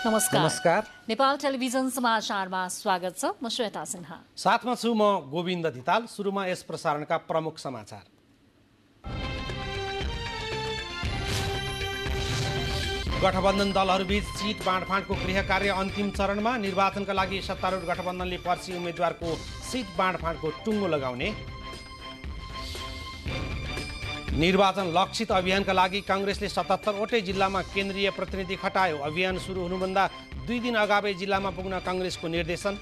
नमस्कार। नेपाल टेलिभिजन समाचारमा स्वागत छ। म श्वेता सिन्हा साथमा छु म गोविन्द धिताल। सुरुमा यस प्रसारणका प्रमुख समाचार। गठबन्धन दलहरूबीच सिट बाँडफाँडको गृह कार्य अन्तिम चरणमा। निर्वाचनका लागि सत्तारूढ गठबन्धनले पर्सि उम्मेद्वारको सिट बाँडफाँडको टुङ्गो लगाउने। निर्वाचन लक्षित अभियानका लागि कांग्रेसले 77वटै जिल्लामा केन्द्रीय प्रतिनिधि खटायो। अभियान सुरु हुनुभन्दा 2 दिन अगावै जिल्लामा पुग्न कांग्रेसको निर्देशन।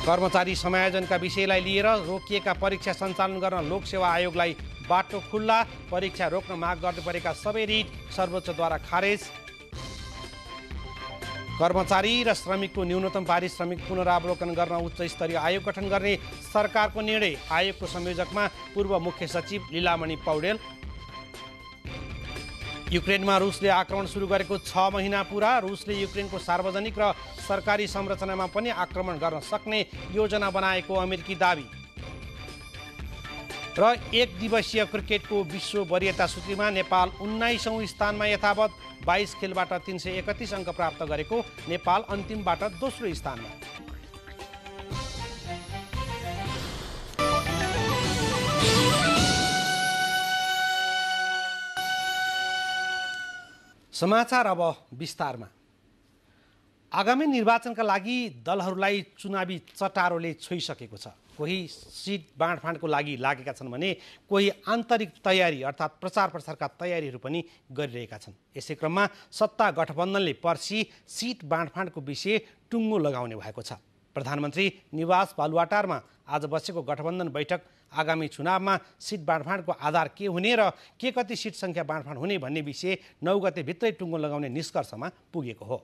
कर्मचारी समायोजनका विषयलाई लिएर रोकिएका परीक्षा सञ्चालन गर्न लोकसेवा आयोगलाई बाटो खुल्ला। परीक्षा रोक्न माग गर्दै परेका सबै रिट सर्वोच्चद्वारा खारेज। कर्मचारी र श्रमिकको न्यूनतम पारिश्रमिक पुनरावलोकन गर्न उच्च स्तरीय आयोग गठन गर्ने सरकारको निर्णय। आयोगको संयोजकमा पूर्व मुख्य सचिव लीलामणि पौडेल। युक्रेनमा रुसले आक्रमण सुरु गरेको 6 महिना पुरा। रुसले युक्रेनको सार्वजनिक र सरकारी संरचनामा पनि आक्रमण गर्न सक्ने योजना बनाएको अमेरिकी दाबी। र एक दिवसीय क्रिकेटको विश्व वरियता सूचीमा नेपाल 19औं स्थानमा यथावत। 22 खेलबाट 331 अङ्क प्राप्त गरेको नेपाल अन्तिमबाट दोस्रो स्थानमा। समाचार अब विस्तारमा। आगामी निर्वाचनका लागि दलहरूलाई चुनावी चटारोले छोइसकेको छ। कोही सिट बाँडफाँडको लागि लागेका छन् भने कोही आन्तरिक तयारी अर्थात् प्रचार प्रसारका तयारीहरू पनि गरिरहेका छन्। यसै क्रममा सत्ता गठबन्धनले पर्सि सिट बाँडफाँडको विषय टुङ्गो लगाउने भएको छ। प्रधानमन्त्री निवास बालुवाटारमा आज बसेको गठबन्धन बैठक आगामी चुनावमा सिट बाँडफाँडको आधार के हुने र के कति सिट सङ्ख्या बाँडफाँड हुने भन्ने विषय 9 गते भित्रै टुङ्गो लगाउने निष्कर्षमा पुगेको हो।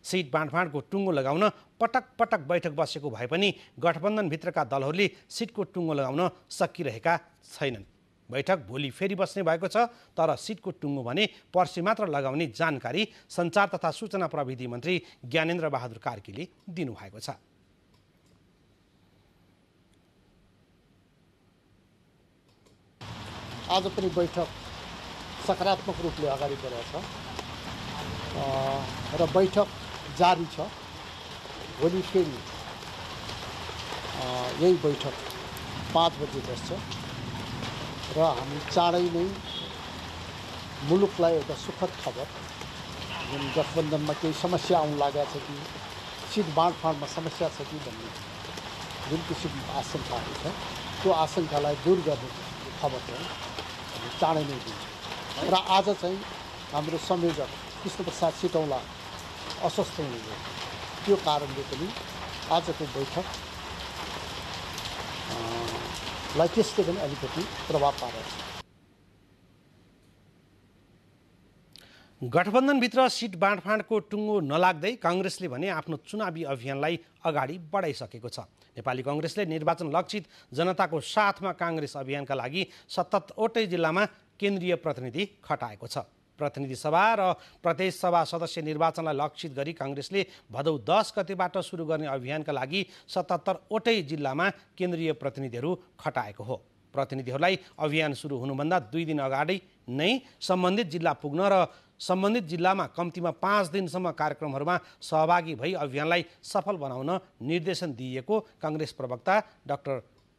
सिट बाँडफाँडको टुङ्गो लगाउन पटक पटक बैठक बसेको भए पनि गठबन्धनभित्रका दलहरूले सिटको टुङ्गो लगाउन सकिरहेका छैनन्। बैठक भोलि फेरि बस्ने भएको छ। तर सिटको टुङ्गो भने पर्सि मात्र लगाउने जानकारी सञ्चार तथा सूचना प्रविधि मन्त्री ज्ञानेन्द्र बहादुर कार्कीले दिनुभएको छ। आज पनि बैठक सकारात्मक रूपले अगाडि बढेको छ र बैठक जारी छ। भोलि फेरि यही बैठक 5 बजे बस्छ र हामी चाँडै नै मुलुकलाई एउटा सुखद खबर, जुन गठबन्धनमा केही समस्या आउन लागेको छ कि सिट बाँडफाँडमा समस्या छ कि भन्ने जुन किसिमको आशंकाहरू छ त्यो आशंकालाई दूर गर्ने खबर चाहिँ हामी चाँडै नै दिन्छौँ। र आज चाहिँ हाम्रो संयोजक कृष्णप्रसाद सिटौला अस्वस्थ हुनुभयो। त्यो कारणले पनि आजको बैठक लाई त्यसले पनि अलिकति प्रभाव पारेको छ। गठबन्धनभित्र सिट बाँडफाँडको टुङ्गो नलाग्दै कांग्रेसले भने आफ्नो चुनावी अभियानलाई अगाडि बढाइसकेको छ। नेपाली कांग्रेसले निर्वाचन लक्षित जनताको साथमा कांग्रेस अभियानका लागि 77वटै जिल्लामा केन्द्रीय प्रतिनिधि खटाएको छ। प्रतिनिधि सभा र प्रदेश सभा सदस्य निर्वाचनलाई लक्षित गरी कांग्रेसले भदौ 10 गतेबाट सुरु गर्ने अभियानका लागि 77वटै जिल्लामा केन्द्रीय प्रतिनिधिहरू खटाएको हो। प्रतिनिधिहरूलाई अभियान सुरु हुनुभन्दा 2 दिन अगाडि नै सम्बन्धित जिल्ला पुग्न र सम्बन्धित जिल्लामा कम्तीमा 5 दिनसम्म कार्यक्रमहरूमा सहभागी भई अभियानलाई सफल बनाउन निर्देशन दिइएको कांग्रेस प्रवक्ता डाक्टर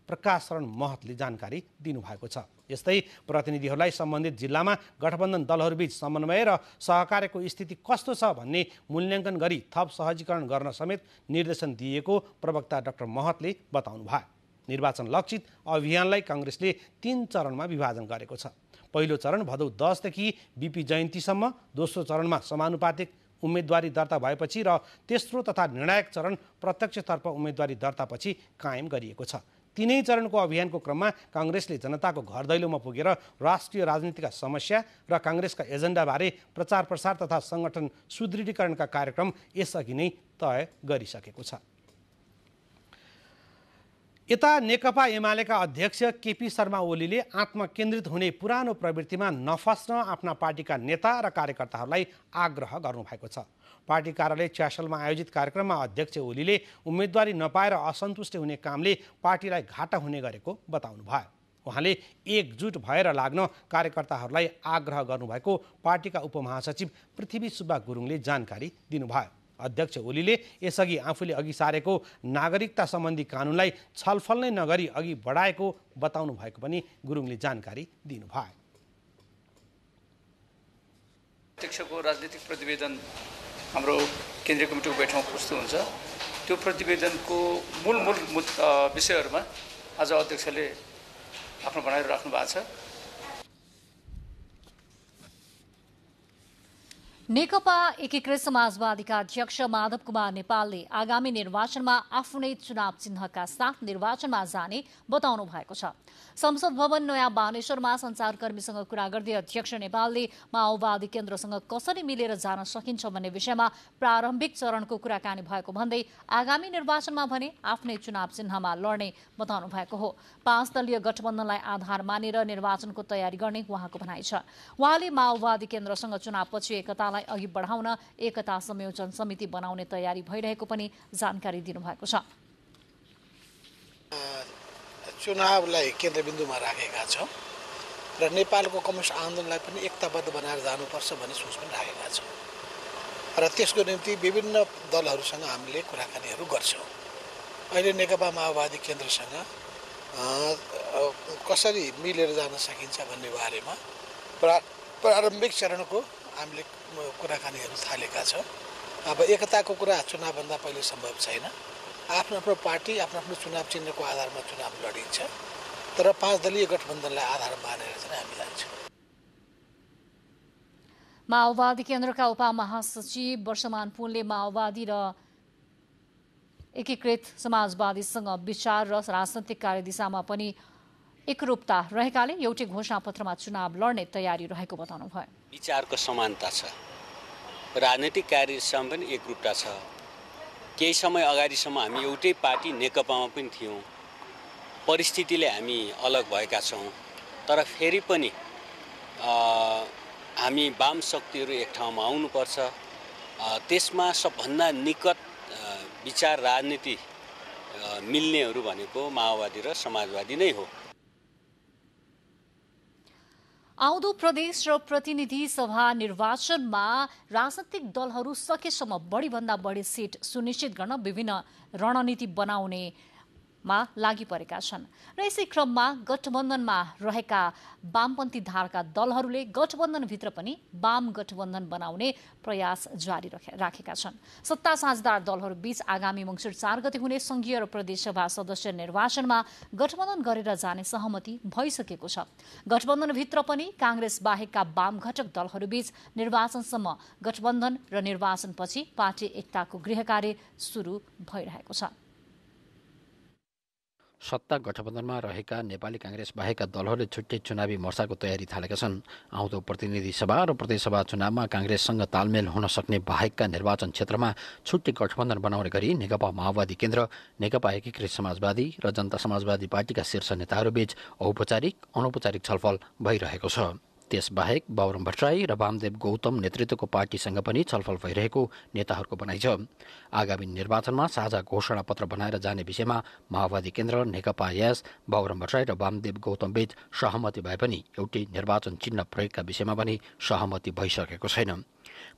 प्रकाश शरण महतले जानकारी दिनुभएको छ। यस्तै प्रतिनिधिहरूलाई सम्बन्धित जिल्लामा गठबन्धन दलहरूबीच समन्वय र सहकार्यको स्थिति कस्तो छ भन्ने मूल्याङ्कन गरी थप सहजीकरण गर्न समेत निर्देशन दिएको प्रवक्ता डाक्टर महतले बताउनुभयो। निर्वाचन लक्षित अभियानलाई कांग्रेसले 3 चरणमा विभाजन गरेको छ। पहिलो चरण भदौ 10 देखि बीपी जयन्तीसम्म, दोस्रो चरणमा समानुपातिक उम्मेदवारी दर्ता भएपछि र तेस्रो तथा निर्णायक चरण प्रत्यक्षतर्फ उम्मेदवारी दर्तापछि कायम गरिएको छ। 3नै चरणको अभियानको क्रममा कांग्रेसले जनताको घर दैलोमा पुगेर राष्ट्रिय राजनीतिका समस्या र कांग्रेसका एजेन्डाबारे प्रचार प्रसार तथा संगठन सुदृढीकरणका कार्यक्रम यसअघि नै तय गरिसकेको छ। यता नेकपा एमालेका अध्यक्ष केपी शर्मा ओलीले आत्मकेन्द्रित हुने पुरानो प्रवृत्तिमा नफस्न आफ्ना पार्टीका नेता र कार्यकर्ताहरूलाई आग्रह गर्नुभएको छ। पार्टी कार्यालय च्यासलमा आयोजित कार्यक्रममा अध्यक्ष ओलीले उम्मेदवारी नपाएर असन्तुष्ट हुने कामले पार्टीलाई घाटा हुने गरेको बताउनुभयो। उहाँले एकजुट भएर लाग्न कार्यकर्ताहरूलाई आग्रह गर्नुभएको पार्टीका उपमहासचिव पृथ्वी सुब्बा गुरुङले जानकारी दिनुभयो। अध्यक्ष ओलीले यसअघि आफूले अघि सारेको नागरिकता सम्बन्धी कानुनलाई छलफल नै नगरी अघि बढाएको बताउनु भएको पनि गुरुङले जानकारी दिनुभयो। अध्यक्षको राजनीतिक प्रतिवेदन हाम्रो केन्द्रीय कमिटीको बैठकमा प्रस्तुत हुन्छ। त्यो प्रतिवेदनको मूल विषयहरूमा आज अध्यक्षले आफ्नो भनाइ राख्नु भएको छ। नेकपा एकीकृत समाजवादीका अध्यक्ष माधव कुमार नेपालले आगामी निर्वाचनमा आफ्नै चुनाव चिन्हका साथ निर्वाचनमा जाने बताउनु भएको छ। संसद भवन नयाँ बानेश्वरमा सञ्चारकर्मीसँग कुरा गर्दै अध्यक्ष नेपालले माओवादी केन्द्रसँग कसरी मिलेर जान सकिन्छ भन्ने विषयमा प्रारम्भिक चरणको कुराकानी भएको भन्दै आगामी निर्वाचनमा भने आफ्नै चुनाव चिन्हमा लड्ने बताउनु भएको हो। 5 दलीय गठबन्धनलाई आधार मानेर निर्वाचनको तयारी गर्ने उहाँको भनाइ छ। उहाँले माओवादी केन्द्रसँग चुनावपछि एकतालाई अघि बढाउन एकता संयोजन समिति बनाउने तयारी भइरहेको पनि जानकारी दिनुभएको छ। चुनावलाई केन्द्रबिन्दुमा राखेका छौँ र नेपालको कम्युनिस्ट आन्दोलनलाई पनि एकताबद्ध बनाएर जानुपर्छ भन्ने सोच पनि राखेका छौँ र त्यसको निम्ति विभिन्न दलहरूसँग हामीले कुराकानीहरू गर्छौँ। अहिले नेकपा माओवादी केन्द्रसँग कसरी मिलेर जान सकिन्छ भन्ने बारेमा प्रारम्भिक चरणको हामीले कुराकानीहरू थालेका छौँ। अब एकताको कुरा चुनावभन्दा पहिले सम्भव छैन। आफ्नो आफ्नो पार्टी आफ्नो आफ्नो चुनाव चिन्हको आधारमा चुनाव लडिन्छ, तर 5 दलीय गठबन्धनलाई आधार मानेर चाहिँ हामी जान्छौँ। माओवादी केन्द्रका उपमहासचिव वर्षमान पुनले माओवादी र एकीकृत समाजवादीसँग विचार र राजनैतिक कार्यदिशामा पनि एकरूपता रहेकाले एउटै घोषणापत्रमा चुनाव लड्ने तयारी रहेको बताउनुभयो। विचारको समानता छ, राजनीतिक कार्यदिशामा पनि एकरूपता छ। केही समय अगाडिसम्म हामी एउटै पार्टी नेकपामा पनि थियौँ, परिस्थितिले हामी अलग भएका छौँ, तर फेरि पनि हामी वाम शक्तिहरू एक ठाउँमा आउनुपर्छ। त्यसमा सबभन्दा निकट विचार राजनीति मिल्नेहरू भनेको माओवादी र समाजवादी नै हो। आउँदो प्रदेश र प्रतिनिधि सभा निर्वाचनमा राजनैतिक दलहरू सकेसम्म बढीभन्दा बढी सिट सुनिश्चित गर्न विभिन्न रणनीति बनाउनेमा लागि परेका छन् र यसै क्रममा गठबन्धनमा रहेका वामपन्थी धारका दलहरूले गठबन्धनभित्र पनि वाम गठबन्धन बनाउने प्रयास जारी राखेका छन्। सत्ता साझेदार दलहरू बीच आगामी मङ्सिर 4 गते हुने संघीय र प्रदेशसभा सदस्य निर्वाचनमा गठबन्धन गरेर जाने सहमति भइसकेको छ। गठबन्धनभित्र पनि कांग्रेस बाहेकका वाम घटक दलहरूबीच निर्वाचनसम्म गठबन्धन र निर्वाचनपछि पार्टी एकताको गृहकार्य सुरु भइरहेको छ। सत्ता गठबन्धनमा रहेका नेपाली कांग्रेस बाहेकका दलहरूले छुट्टै चुनावी मोर्चाको तयारी थालेका छन्। आउँदो प्रतिनिधि सभा र प्रदेशसभा चुनावमा कांग्रेससँग तालमेल हुन सक्ने बाहेकका निर्वाचन क्षेत्रमा छुट्टै गठबन्धन बनाउने गरी नेकपा माओवादी केन्द्र, नेकपा एकीकृत समाजवादी र जनता समाजवादी पार्टीका शीर्ष नेताहरूबीच औपचारिक अनौपचारिक छलफल भइरहेको छ। त्यसबाहेक बाबुराम भट्टराई र वामदेव गौतम नेतृत्वको पार्टीसँग पनि छलफल भइरहेको नेताहरूको भनाइ छ। आगामी निर्वाचनमा साझा घोषणापत्र बनाएर जाने विषयमा माओवादी केन्द्र, नेकपा यस, बाबुराम भट्टराई र वामदेव गौतमबीच सहमति भए पनि एउटै निर्वाचन चिन्ह प्रयोगका विषयमा पनि सहमति भइसकेको छैन।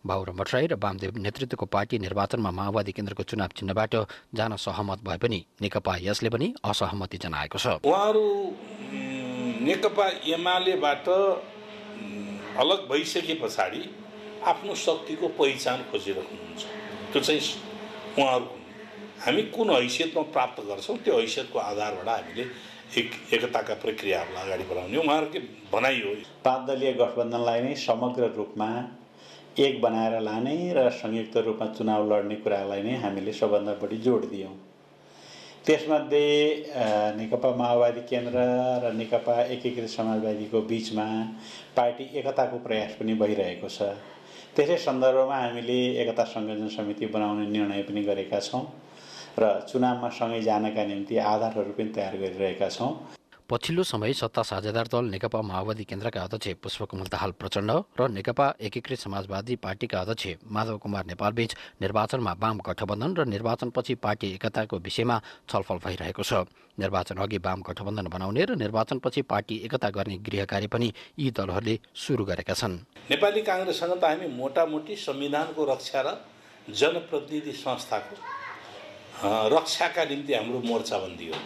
बाबुराम भट्टराई र वामदेव नेतृत्वको पार्टी निर्वाचनमा माओवादी केन्द्रको चुनाव चिन्हबाट जान सहमत भए पनि नेकपा यसले पनि असहमति जनाएको छ। उहाँहरू नेकपा एमालेबाट अलग भइसके पछाडि आफ्नो शक्तिको पहिचान खोजिरहनुहुन्छ। त्यो चाहिँ उहाँहरूको हामी कुन हैसियतमा प्राप्त गर्छौँ त्यो हैसियतको आधारबाट हामीले एकताका प्रक्रियाहरूलाई अगाडि बढाउने उहाँहरूकै भनाइ हो। 5 दलीय गठबन्धनलाई नै समग्र रूपमा एक बनाएर लाने र संयुक्त रूपमा चुनाव लड्ने कुरालाई नै हामीले सबभन्दा बढी जोड दियौँ। त्यसमध्ये नेकपा माओवादी केन्द्र र नेकपा एकीकृत समाजवादीको बीचमा पार्टी एकताको प्रयास पनि भइरहेको छ। त्यसै सन्दर्भमा हामीले एकता संयोजन समिति बनाउने निर्णय पनि गरेका छौँ र चुनावमा सँगै जानका निम्ति आधारहरू पनि तयार गरिरहेका छौँ। पछिल्लो समय सत्ता साझेदार दल नेकपा माओवादी केन्द्रका अध्यक्ष पुष्पकमल दाहाल प्रचण्ड र नेकपा एकीकृत समाजवादी पार्टीका अध्यक्ष माधव कुमार नेपालबीच निर्वाचनमा वाम गठबन्धन र निर्वाचनपछि पार्टी एकताको विषयमा छलफल भइरहेको छ। निर्वाचन अघि वाम गठबन्धन बनाउने र निर्वाचनपछि पार्टी एकता गर्ने गृह कार्य पनि यी दलहरूले सुरु गरेका छन्। नेपाली काङ्ग्रेससँग त हामी मोटामोटी संविधानको रक्षा र जनप्रतिनिधि संस्थाको रक्षाका निम्ति हाम्रो मोर्चाबन्दी हो।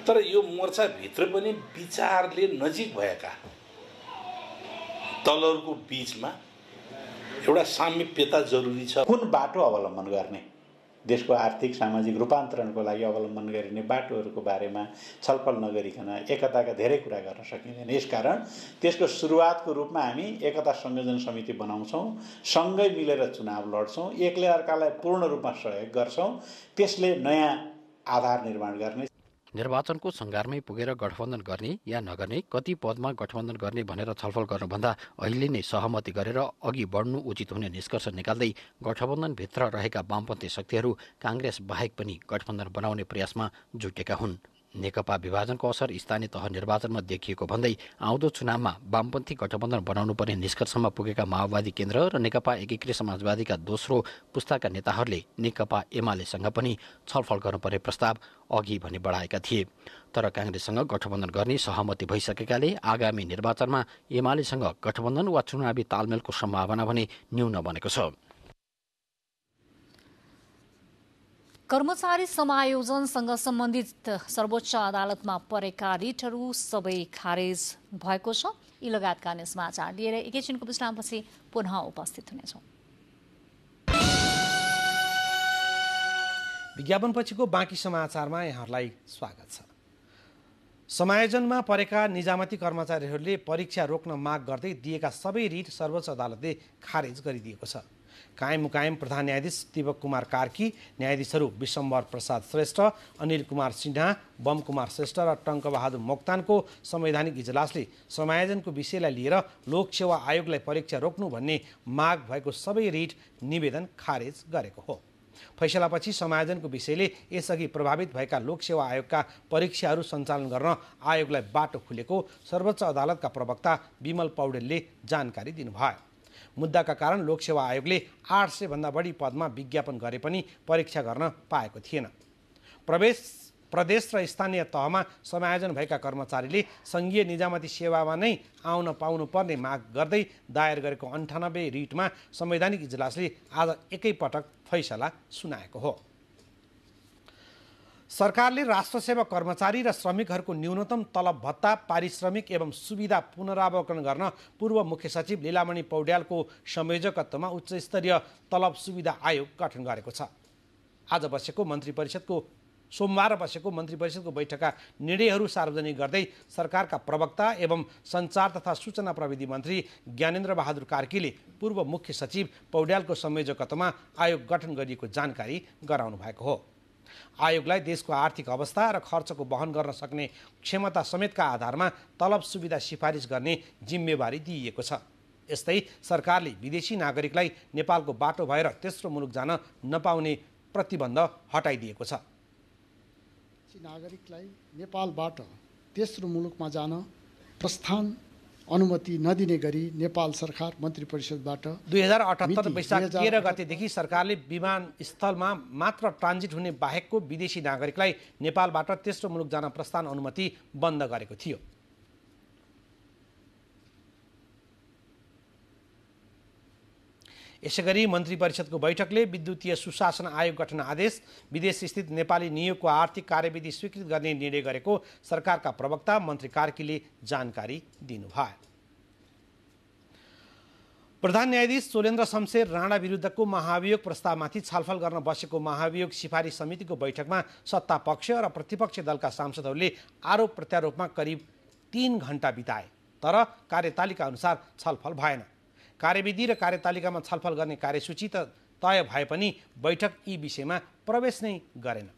तर यो मोर्चाभित्र पनि विचारले नजिक भएका दलहरूको बिचमा एउटा सामिप्यता जरुरी छ। कुन बाटो अवलम्बन गर्ने, देशको आर्थिक सामाजिक रूपान्तरणको लागि अवलम्बन गरिने बाटोहरूको बारेमा छलफल नगरिकन एकताका धेरै कुरा गर्न सकिँदैन। यसकारण त्यसको सुरुवातको रूपमा हामी एकता संयोजन समिति बनाउँछौँ, सँगै मिलेर चुनाव लड्छौँ, एकले अर्कालाई पूर्ण रूपमा सहयोग गर्छौँ, त्यसले नयाँ आधार निर्माण गर्ने। निर्वाचनको सङ्घारमै पुगेर गठबन्धन गर्ने या नगर्ने, कति पदमा गठबन्धन गर्ने भनेर छलफल गर्नुभन्दा अहिले नै सहमति गरेर अघि बढ्नु उचित हुने निष्कर्ष निकाल्दै गठबन्धनभित्र रहेका वामपन्थी शक्तिहरू काङ्ग्रेस बाहेक पनि गठबन्धन बनाउने प्रयासमा जुटेका हुन्। नेकपा विभाजनको असर स्थानीय तह निर्वाचनमा देखिएको भन्दै आउँदो चुनावमा वामपन्थी गठबन्धन बनाउनु पर्ने निष्कर्षमा पुगेका माओवादी केन्द्र र नेकपा एकीकृत समाजवादीका दोस्रो पुस्ताका नेताहरूले नेकपा एमालेसँग पनि छलफल गर्नुपर्ने प्रस्ताव अघि भने बढाएका थिए। तर काङ्ग्रेससँग गठबन्धन गर्ने सहमति भइसकेकाले आगामी निर्वाचनमा एमालेसँग गठबन्धन वा चुनावी तालमेलको सम्भावना भने न्यून बनेको छ। कर्मचारी समायोजनसँग सम्बन्धित सर्वोच्च अदालतमा परेका रिटहरू सबै खारेज भएको छ। यी लगायतका अन्य समाचार लिएर एकैछिनको विश्रामपछि पुनः उपस्थित हुनेछौँ। विज्ञापनपछिको बाँकी समाचारमा यहाँहरूलाई स्वागत छ। समायोजनमा परेका निजामती कर्मचारीहरूले परीक्षा रोक्न माग गर्दै दिएका सबै रिट सर्वोच्च अदालतले खारेज गरिदिएको छ। कायम मुकायम प्रधान न्यायाधीश दीपक कुमार कार्की, न्यायाधीशहरू विशम्बर प्रसाद श्रेष्ठ, अनिल कुमार सिन्हा, बम कुमार श्रेष्ठ र टङ्कबहादुर मोक्तानको संवैधानिक इजलासले समायोजनको विषयलाई लिएर लोकसेवा आयोगलाई परीक्षा रोक्नु भन्ने माग भएको सबै रिट निवेदन खारेज गरेको हो। फैसलापछि समायोजनको विषयले यसअघि प्रभावित भएका लोकसेवा आयोगका परीक्षाहरू सञ्चालन गर्न आयोगलाई बाटो खुलेको सर्वोच्च अदालतका प्रवक्ता विमल पौडेलले जानकारी दिनुभयो। मुद्दाका कारण लोकसेवा आयोगले 800 भन्दा बढी पदमा विज्ञापन गरे पनि परीक्षा गर्न पाएको थिएन। प्रदेश र स्थानीय तहमा समायोजन भएका कर्मचारीले सङ्घीय निजामती सेवामा नै आउन पाउनुपर्ने माग गर्दै दायर गरेको 98 रिटमा संवैधानिक इजलासले आज एकैपटक फैसला सुनाएको हो। सरकारले राष्ट्रसेवा कर्मचारी र श्रमिकहरूको न्यूनतम तलब भत्ता, पारिश्रमिक एवं सुविधा पुनरावलोकन गर्न पूर्व मुख्य सचिव लीलामणि पौड्यालको संयोजकत्वमा उच्चस्तरीय तलब सुविधा आयोग गठन गरेको छ। सोमबार बसेको मन्त्री परिषदको बैठकका निर्णयहरू सार्वजनिक गर्दै सरकारका प्रवक्ता एवं सञ्चार तथा सूचना प्रविधि मन्त्री ज्ञानेन्द्र बहादुर कार्कीले पूर्व मुख्य सचिव पौड्यालको संयोजकत्वमा आयोग गठन गरिएको जानकारी गराउनु भएको हो। आयोगलाई देशको आर्थिक अवस्था र खर्चको वहन गर्न सक्ने क्षमता समेतका आधारमा तलब सुविधा सिफारिस गर्ने जिम्मेवारी दिइएको छ। यस्तै सरकारले विदेशी नागरिकलाई नेपालको बाटो भएर तेस्रो मुलुक जान नपाउने प्रतिबन्ध हटाइदिएको छ। नागरिकलाई नेपालबाट तेस्रो मुलुकमा जान प्रस्थान अनुमति नदिने गरी नेपाल सरकार मन्त्री परिषदबाट 2078 वैशाख 13 गतेदेखि सरकारले विमानस्थलमा मात्र ट्रान्जिट हुने बाहेकको विदेशी नागरिकलाई नेपालबाट तेस्रो मुलुक जान प्रस्थान अनुमति बन्द गरेको थियो। यसैगरी मन्त्री परिषदको बैठकले विद्युतीय सुशासन आयोग गठन आदेश, विदेश स्थित नेपाली नियोगको आर्थिक कार्यविधि स्वीकृत गर्ने निर्णय गरेको सरकारका प्रवक्ता मन्त्री कार्कीले जानकारी दिनुभयो। प्रधान न्यायाधीश चोलेन्द्र शमशेर राणा विरुद्धको महाभियोग प्रस्तावमाथि छलफल गर्न बसेको महाभियोग सिफारिस समितिको बैठकमा सत्ता पक्ष र प्रतिपक्ष दलका सांसदहरूले आरोप प्रत्यारोपमा करिब 3 घण्टा बिताए, तर कार्यतालिका अनुसार छलफल भएन। कार्यविधि र कार्यतालिकामा छलफल गर्ने कार्यसूची त तय भए पनि बैठक यी विषयमा प्रवेश नै गरेन।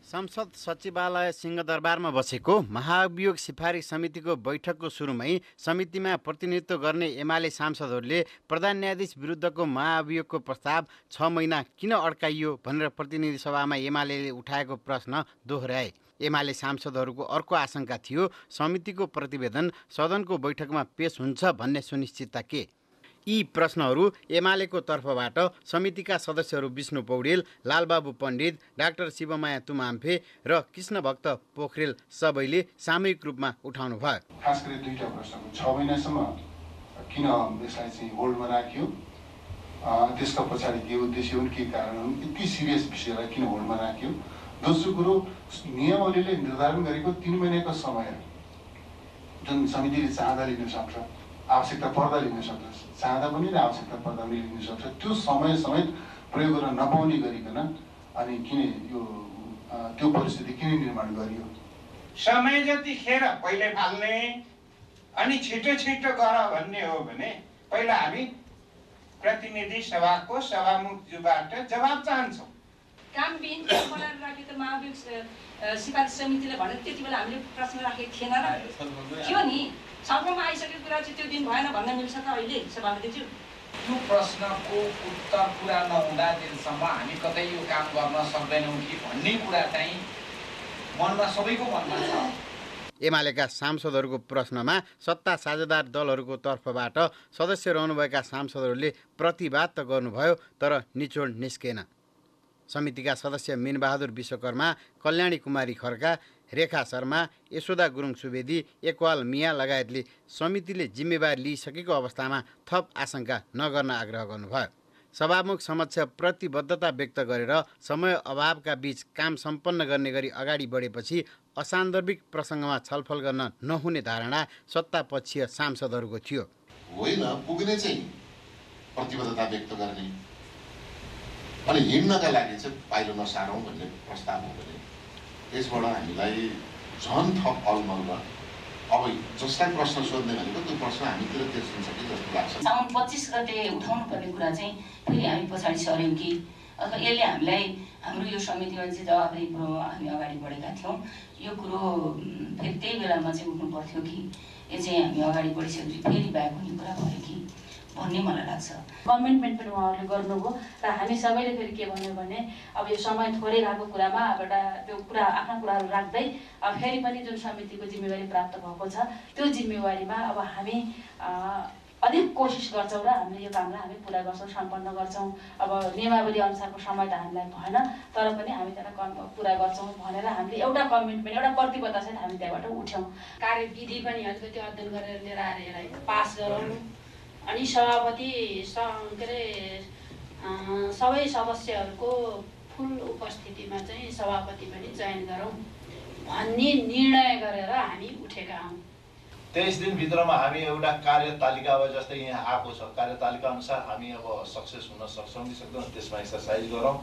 संसद सचिवालय सिंहदरबारमा बसेको महाभियोग सिफारिस समितिको बैठकको सुरुमै समितिमा प्रतिनिधित्व गर्ने एमाले सांसदहरूले प्रधान न्यायाधीश विरुद्धको महाभियोगको प्रस्ताव 6 महिना किन अड्काइयो भनेर प्रतिनिधि सभामा एमालेले उठाएको प्रश्न दोहोर्याए। एमाले सांसदहरूको अर्को आशंका थियो समितिको प्रतिवेदन सदनको बैठकमा पेश हुन्छ भन्ने सुनिश्चितता के? यी प्रश्नहरू एमालेको तर्फबाट समितिका सदस्यहरू विष्णु पौडेल, लालबाबु पण्डित, डाक्टर शिवमाया तुमाम्फे र कृष्णभक्त पोखरेल सबैले सामूहिक रूपमा उठाउनु भयो। खास गरी दुईटा प्रश्नको 6 महिनासम्म किन यसलाई चाहिँ होल्डमा राखियो, त्यसका पछाडि के उद्देश्य हुन्, के कारण हुन्, यति सिरियस विषयलाई किन होल्डमा राखियो। दोस्रो कुरो, नियमावलीले निर्धारण गरेको 3 महिनाको समय जुन समितिले चाहँदा लिन सक्छ, आवश्यकता पर्दा लिन सक्छ, चाहँदा पनि र आवश्यकता पर्दा पनि लिन सक्छ, त्यो समय समेत प्रयोग गर्न नपाउने गरिकन अनि किन यो त्यो परिस्थिति किन निर्माण गरियो? समय जतिखेर पहिले फाल्ने अनि छिटो छिटो गर भन्ने हो भने पहिला हामी प्रतिनिधि सभाको सभामुखज्यूबाट जवाब चाहन्छौँ। कामबिन बनाएर राखेको महाभियोग सिफारिस समितिले भने त्यति बेला हामीले प्रश्न राखेको थिएन र थियो नि, छलफलमा आइसकेको कुरा चाहिँ त्यो दिन भएन भन्न मिल्छ त अहिले सभापतिज्यू? त्यो प्रश्नको उत्तर पुरा नहुँदा दिनसम्म हामी कतै यो काम गर्न सक्दैनौँ कि भन्ने कुरा चाहिँ मनमा सबैको मनमा छ। एमालेका सांसदहरूको प्रश्नमा सत्ता साझेदार दलहरूको तर्फबाट सदस्य रहनुभएका सांसदहरूले प्रतिवाद त गर्नुभयो, तर निचोड निस्केन। समितिका सदस्य मिनबहादुर विश्वकर्मा, कल्याणी कुमारी खड्का, रेखा शर्मा, यशोदा गुरुङ सुवेदी, एकवाल मिया लगायतले समितिले जिम्मेवारी लिइसकेको अवस्थामा थप आशंका नगर्न आग्रह गर्नुभयो। सभामुख समक्ष प्रतिबद्धता व्यक्त गरेर समय अभावका बीच काम सम्पन्न गर्ने गरी अगाडि बढेपछि असान्दर्भिक प्रसङ्गमा छलफल गर्न नहुने धारणा सत्तापक्षीय सांसदहरूको थियो। होइन, पुग्ने चाहिँ प्रतिबद्धता व्यक्त गर्ने अनि हिँड्नका लागि चाहिँ पाइलो नसारौँ भन्ने प्रस्ताव हो भने त्यसबाट हामीलाई झन् थप अलमल र अब जसलाई प्रश्न सोध्ने भनेको त्यो प्रश्न हामीतिर तेर्सिन्छ कि जस्तो लाग्छ। साउन 25 गते उठाउनु पर्ने कुरा चाहिँ फेरि हामी पछाडि सर्यौँ कि अथवा यसले हामीलाई हाम्रो यो समितिमा चाहिँ जवाबदेही हामी अगाडि बढेका थियौँ, यो कुरो फेरि त्यही बेलामा चाहिँ उठ्नु पर्थ्यो कि यो चाहिँ हामी अगाडि बढिसकेपछि फेरि ब्याक हुने कुरा भयो कि भन्ने मलाई लाग्छ। कमिटमेन्ट पनि उहाँहरूले गर्नुभयो र हामी सबैले फेरि के भन्यो भने अब यो समय थोरै रहेको कुरामा अब एउटा त्यो कुरा आफ्ना कुराहरू राख्दै अब फेरि पनि जुन समितिको जिम्मेवारी प्राप्त भएको छ त्यो जिम्मेवारीमा अब हामी अधिक कोसिस गर्छौँ र हामीले यो कामलाई हामी पुरा गर्छौँ, सम्पन्न गर्छौँ। अब नियमावली अनुसारको समय त हामीलाई भएन, तर पनि हामी त्यसलाई पुरा गर्छौँ भनेर हामीले एउटा कमिटमेन्ट, एउटा प्रतिबद्धतासहित हामी त्यहाँबाट उठ्यौँ। कार्यविधि पनि अलिकति अध्ययन गरेर लिएर आएर यसलाई पास गरौँ अनि सभापति के अरे सबै सदस्यहरूको फुल उपस्थितिमा चाहिँ सभापति पनि चयन गरौँ भन्ने निर्णय गरेर हामी उठेका हौँ। 23 दिनभित्रमा हामी एउटा कार्यतालिका अब जस्तै यहाँ आएको छ, कार्यतालिका अनुसार हामी अब सक्सेस हुन सक्छौँ कि सक्दैनौँ त्यसमा एक्सर्साइज गरौँ।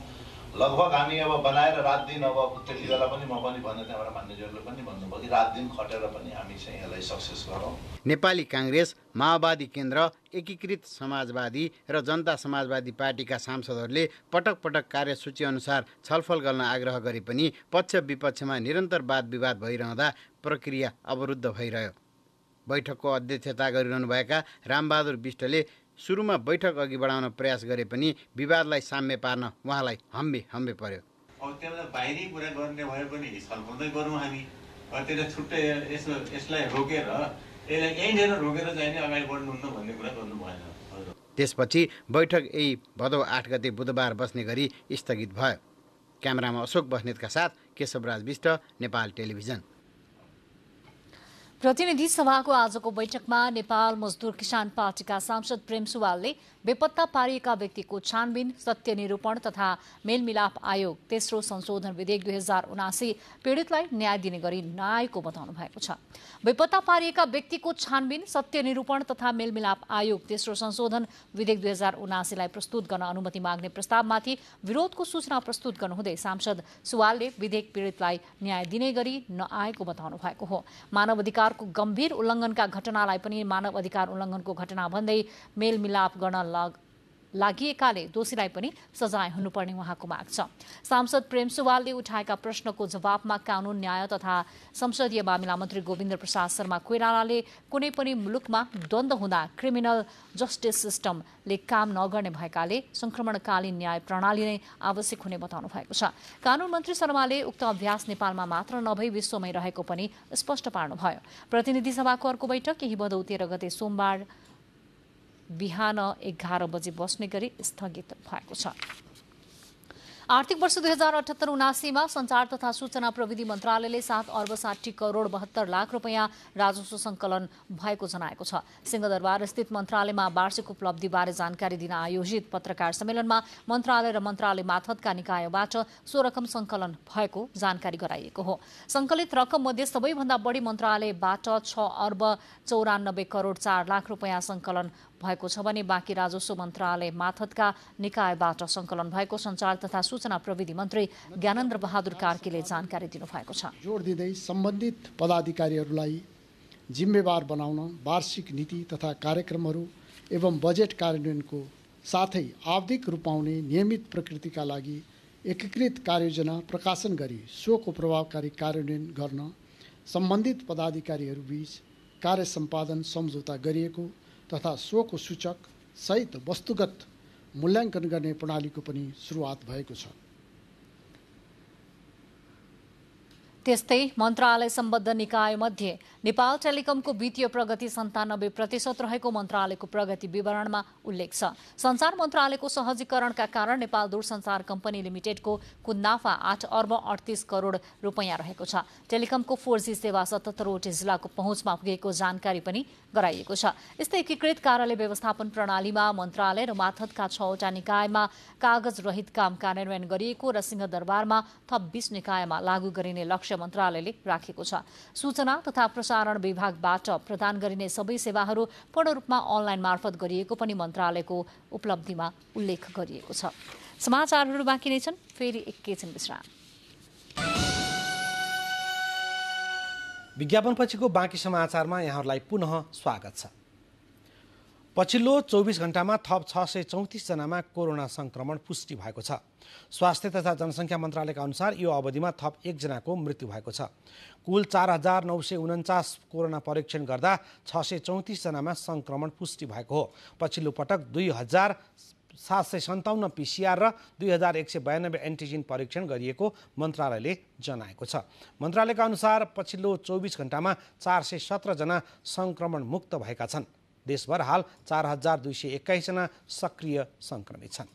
लगभग हामी अब बनाएर रात दिन अब त्यति बेला पनि म पनि भन्ने त्यहाँबाट मान्यजहरूले पनि भन्नुभयो कि रात दिन खटेर पनि हामी चाहिँ यसलाई सक्सेस गरौँ। नेपाली काङ्ग्रेस, माओवादी केन्द्र, एकीकृत समाजवादी र जनता समाजवादी पार्टीका सांसदहरूले पटक पटक कार्यसूची अनुसार छलफल गर्न आग्रह गरे पनि पक्ष विपक्षमा निरन्तर वाद विवाद भइरहँदा प्रक्रिया अवरुद्ध भइरह्यो। बैठकको अध्यक्षता गरिरहनुभएका रामबहादुर विष्टले सुरुमा बैठक अघि बढाउन प्रयास गरे पनि विवादलाई साम्य पार्न उहाँलाई हम्बे पर्यो। अब त्यहाँ बाहिरी कुरा गर्ने भए पनि छलफल गरौँ हामी, त्यसलाई छुट्टै यसलाई रोकेर यसलाई यहीँनिर रोकेर चाहिँ अगाडि बढ्नुहुन्न भन्ने कुरा गर्नु भएन। त्यसपछि बैठक यही भदौ 8 गते बुधबार बस्ने गरी स्थगित भयो। क्यामेरामा अशोक बस्नेतका साथ केशवराज विष्ट, नेपाल टेलिभिजन। प्रतिनिधि सभाको आजको बैठकमा नेपाल मजदुर किसान पार्टीका सांसद प्रेम सुवालले बेपत्ता पारिएका व्यक्तिको छानबिन, सत्य निरूपण तथा मेलमिलाप आयोग तेस्रो संशोधन विधेयक 2079 पीडितलाई न्याय दिने गरी नआएको बताउनु भएको छ। बेपत्ता पारिएका व्यक्तिको छानबिन, सत्य निरूपण तथा मेलमिलाप आयोग तेस्रो संशोधन विधेयक 2079 लाई प्रस्तुत गर्न अनुमति माग्ने प्रस्तावमाथि विरोधको सूचना प्रस्तुत गर्नुहुँदै सांसद सुवालले विधेयक पीडितलाई न्याय दिने गरी नआएको बताउनु भएको हो। मानव अधिकारको गम्भीर उल्लङ्घनका घटनालाई पनि मानव अधिकार उल्लङ्घनको घटना भन्दै मेलमिलाप गर्न लागिएकाले दोषीलाई पनि सजाय हुनुपर्ने उहाँको माग छ। सांसद प्रेम सुवालले उठाएका प्रश्नको जवाफमा कानून न्याय तथा संसदीय मामिला मन्त्री गोविन्द प्रसाद शर्मा कोइरालाले कुनै पनि मुलुकमा द्वन्द्व हुँदा क्रिमिनल जस्टिस सिस्टमले काम नगर्ने भएकाले संक्रमणकालीन न्याय प्रणाली नै आवश्यक हुने बताउनु भएको छ। कानून मन्त्री शर्माले उक्त अभ्यास नेपालमा मात्र नभई विश्वमै रहेको पनि स्पष्ट पार्नुभयो। प्रतिनिधि सभाको अर्को बैठक केही भदौ 13 गते सोमबार बिहान 11 बजे बस्ने गरी स्थगित भएको छ। आर्थिक वर्ष 2078-79 संचार तथा सूचना प्रविधि मन्त्रालयले 7 अर्ब 60 करोड 72 लाख रुपियाँ राजस्व संकलन भएको जनाएको छ। सिंहदरबार स्थित मन्त्रालयमा वार्षिक उपलब्धिबारे जानकारी दिन आयोजित पत्रकार सम्मेलनमा मन्त्रालय र मन्त्रालय मार्फतका निकायबाट सो रकम संकलन भएको जानकारी गराइएको हो। संकलित रकम मध्ये सबैभन्दा बढी मन्त्रालयबाट 6 अर्ब 94 करोड 4 लाख रुपियाँ संकलन भएको छ भने बाँकी राजस्व मन्त्रालय मार्फतका निकायबाट संकलन भएको सञ्चार तथा सूचना प्रविधि मन्त्री ज्ञानेन्द्र बहादुर कार्कीले जानकारी दिनुभएको छ। जोड दिँदै सम्बन्धित पदाधिकारीहरूलाई जिम्मेवार बनाउन वार्षिक नीति तथा कार्यक्रमहरू एवं बजेट कार्यान्वयनको साथै आवधिक रूपाउने नियमित प्रकृतिका लागि एकीकृत कार्ययोजना प्रकाशन गरी सोको प्रभावकारी कार्यान्वयन गर्न सम्बन्धित पदाधिकारीहरूबीच कार्य सम्पादन सम्झौता गरिएको तथा सोको सूचक सहित वस्तुगत मूल्याङ्कन गर्ने प्रणालीको पनि सुरुवात भएको छ। त्यस्तै मन्त्रालय सम्बद्ध निकायमध्ये नेपाल टेलिकमको वित्तीय प्रगति 97% रहेको मन्त्रालयको प्रगति विवरणमा उल्लेख छ। सञ्चार मन्त्रालयको सहजीकरणका कारण नेपाल दूरसञ्चार कम्पनी लिमिटेडको कुल नाफा 8 अर्ब 38 करोड रुपियाँ रहेको छ। टेलिकमको 4G सेवा 77वटै जिल्लाको पहुँचमा पुगेको जानकारी पनि गराइएको छ। यस्तै एकीकृत कार्यालय व्यवस्थापन प्रणालीमा मन्त्रालय र मार्फतका 6वटा निकायमा कागज रहित काम कार्यान्वयन गरिएको र सिंहदरबारमा थप 20 निकायमा लागू गरिने लक्ष्य मन्त्रालयले राखेको छ। सूचना तथा प्रसारण विभागबाट प्रदान गरिने सबै सेवाहरू पूर्ण रूपमा अनलाइन मार्फत गरिएको पनि मन्त्रालयको उपलब्धिमा उल्लेख गरिएको छ। समाचारहरू बाँकी नै छन्, फेरि एकैछिन विश्राम। विज्ञापनपछिको बाँकी समाचारमा यहाँहरूलाई पुनः स्वागत छ। पछिल्लो 24 घण्टामा थप 634 जनामा कोरोना संक्रमण पुष्टि भएको छ। स्वास्थ्य तथा जनसङ्ख्या मन्त्रालयका अनुसार यो अवधिमा थप 1 जनाको मृत्यु भएको छ। कुल 4949 कोरोना परीक्षण गर्दा 634 जनामा संक्रमण पुष्टि भएको हो। पछिल्लो पटक 2757 PCR र 2192 एन्टिजेन परीक्षण गरिएको मन्त्रालयले जनाएको छ। मन्त्रालयका अनुसार पछिल्लो 24 घण्टामा 417 जना संक्रमण मुक्त भएका छन्। देशभर हाल 4221 जना सक्रिय संक्रमित छन्।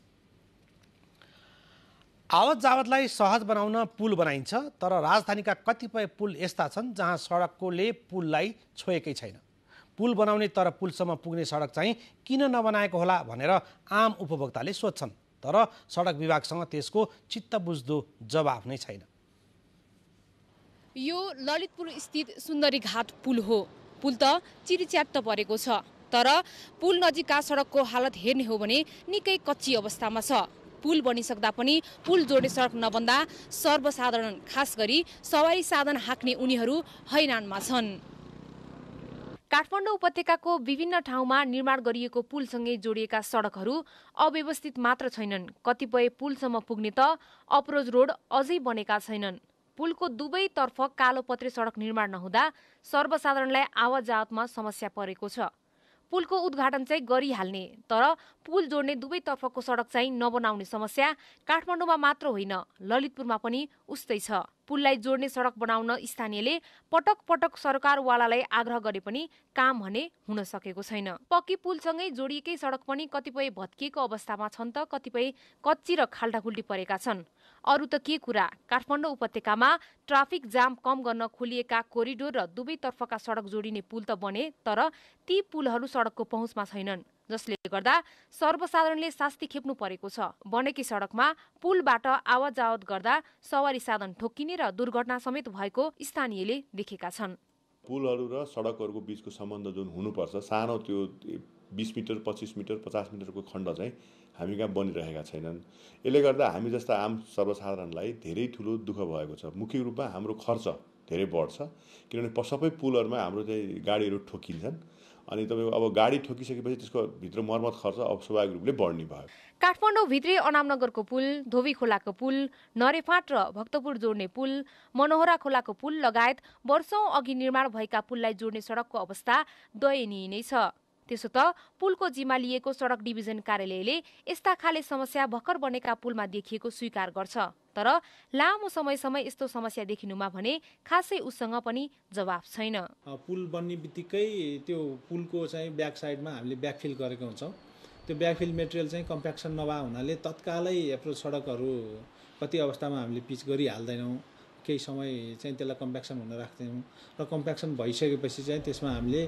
आवत जावतलाई सहज बनाउन पुल बनाइन्छ, तर राजधानीका कतिपय पुल यस्ता छन् जहाँ सडकले पुललाई छोएकै छैन। पुल बनाउने तर पुलसम्म पुग्ने सडक चाहिँ किन नबनाएको होला भनेर आम उपभोक्ताले सोध्छन्, तर सडक विभागसँग त्यसको चित्तबुझ्दो जवाफ नै छैन। यो ललितपुर स्थित सुन्दरी घाट पुल हो। पुल त चिरिच्याट्ट परेको छ, तर पुल नजिकका सडकको हालत हेर्ने हो भने निकै कच्ची अवस्थामा छ। पुल बनिसक्दा पनि पुल जोड्ने सडक नबन्दा सर्वसाधारण खास गरी सवारी साधन हाँक्ने उनीहरू हैरानमा छन्। काठमाडौँ उपत्यकाको विभिन्न ठाउँमा निर्माण गरिएको पुलसँगै जोडिएका सडकहरू अव्यवस्थित मात्र छैनन्, कतिपय पुलसम्म पुग्ने त अप्रोच रोड अझै बनेका छैनन्। पुलको दुवैतर्फ कालोपत्रे सडक निर्माण नहुँदा सर्वसाधारणलाई आवत जावतमा समस्या परेको छ। पुलको उद्घाटन चाहिँ गरिहाल्ने, तर पुल जोड्ने दुवैतर्फको सडक चाहिँ नबनाउने समस्या काठमाडौँमा मात्र होइन, ललितपुरमा पनि उस्तै छ। पुललाई जोड्ने सडक बनाउन स्थानीयले पटक पटक सरकारवालालाई आग्रह गरे पनि काम भने हुन सकेको छैन। पक्की पुलसँगै जोडिएकै सडक पनि कतिपय भत्किएको अवस्थामा छन् त कतिपय कच्ची र खाल्टाखुल्टी परेका छन्। अरू त के कुरा, काठमाडौँ उपत्यकामा ट्राफिक जाम कम गर्न खोलिएका कोरिडोर र दुवैतर्फका सडक जोडिने पुल त बने, तर ती पुलहरू सडकको पहुँचमा छैनन्, जसले गर्दा सर्वसाधारणले शास्ति खेप्नु परेको छ। बनेकी सडकमा पुलबाट आवत जावत गर्दा सवारी साधन ठोक्किने र दुर्घटना समेत भएको स्थानीयले देखेका छन्। पुलहरू र सडकहरूको बीचको सम्बन्ध जुन हुनुपर्छ, सानो त्यो 20 मिटर 25 मिटर 50 मिटरको खण्ड चाहिँ हामी कहाँ बनिरहेका छैनन्। यसले गर्दा हामी जस्ता आम सर्वसाधारणलाई धेरै ठुलो दुःख भएको छ। मुख्य रूपमा हाम्रो खर्च धेरै बढ्छ किनभने सबै पुलहरूमा हाम्रो चाहिँ गाडीहरू ठोकिन्छन् अनि तपाईँको अब गाडी ठोकिसकेपछि त्यसको भित्र मर्मत खर्च अब स्वाभाविक रूपले बढ्ने भयो। काठमाडौँ भित्री अनामनगरको पुल, धोबी खोलाको पुल, नरेफाट र भक्तपुर जोड्ने पुल, मनोहरा खोलाको पुल लगायत वर्षौं अघि निर्माण भएका पुललाई जोड्ने सडकको अवस्था दयनीय नै छ। त्यसो त पुलको जिम्मा लिएको सडक डिभिजन कार्यालयले यस्ता खाले समस्या भर्खर बनेका पुलमा देखिएको स्वीकार गर्छ, तर लामो समयसम्म यस्तो समस्या देखिनुमा भने खासै उसँग पनि जवाफ छैन। पुल बन्ने बित्तिकै त्यो पुलको चाहिँ ब्याक साइडमा हामीले ब्याकफिल गरेको हुन्छौँ। त्यो ब्याकफिल मेटेरियल चाहिँ कम्प्याक्सन नभए हुनाले तत्कालै एप्रोच सडकहरू कति अवस्थामा हामीले पिच गरिहाल्दैनौँ, केही समय चाहिँ त्यसलाई कम्प्याक्सन हुन राख्दैनौँ र कम्प्याक्सन भइसकेपछि चाहिँ त्यसमा हामीले